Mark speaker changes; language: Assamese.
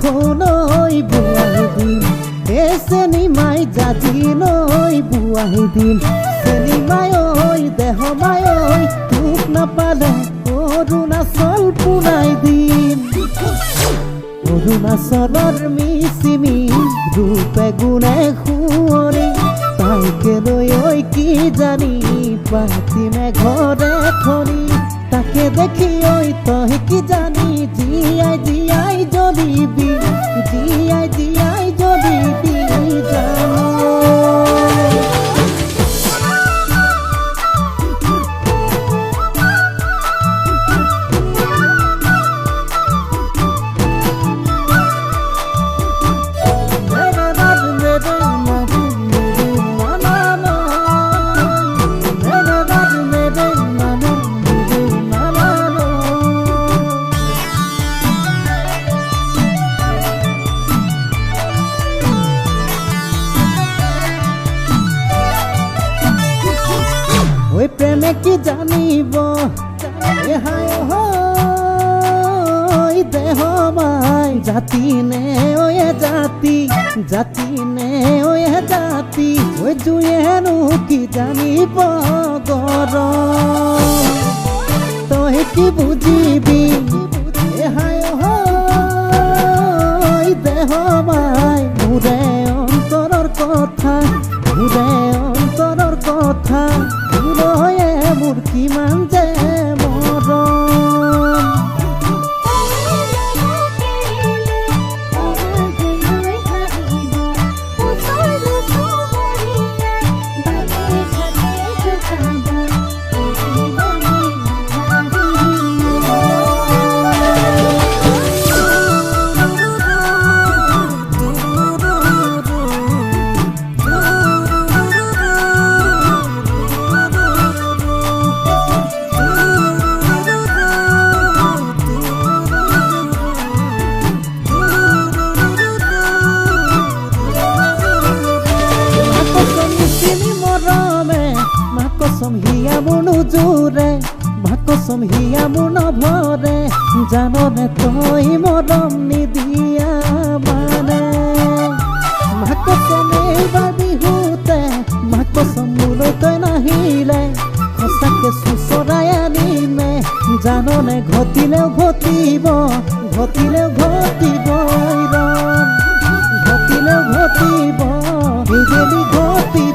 Speaker 1: খোলৈ বুৱাই দিম চেনিমাই জাতিলৈ বুৱাই দিম চেনিমাই ঐ দেহমাই ঐ তোক নাপালে অৰুণাচল পুৰাই দিম অৰুণাচলৰ মিচিমি ৰূপে গুণে শুৱনি তাইকে লৈ ঐ কি জানি পাতিমে ঘৰে খনি তাকে দেখি ঐ তই কি জানি জীয়াই জীয়াই জ্বলিবি জীয়াই জীয়াই জ্বলিবি জানো প্ৰেমে কি জানিব দেহ মাই জাতি নে ঐ জাতি জাতি নে ঐ জাতি ঐ জুয়েনো কি জানিব গৰম তই কি বুজিবি দেহ মাই মোৰে অন্তৰৰ কথা মোৰে অন্তৰৰ কথা মোৰ কিমান যে মৰম কসম হিয়া মোৰ নোজোৰে মা কসম হিয়া মোৰ নভৰে জাননে তই মৰম নিদিয়া মানে মা কসম এইবাৰ বিহুতে মা কসম মোলৈ তই নাহিলে সঁচাকে চুচৰাই আনিমে জাননে ঘটিলেও ঘটিব ঘটিলেও ঘটিব ঘটিলেও ঘটিব ঘটিব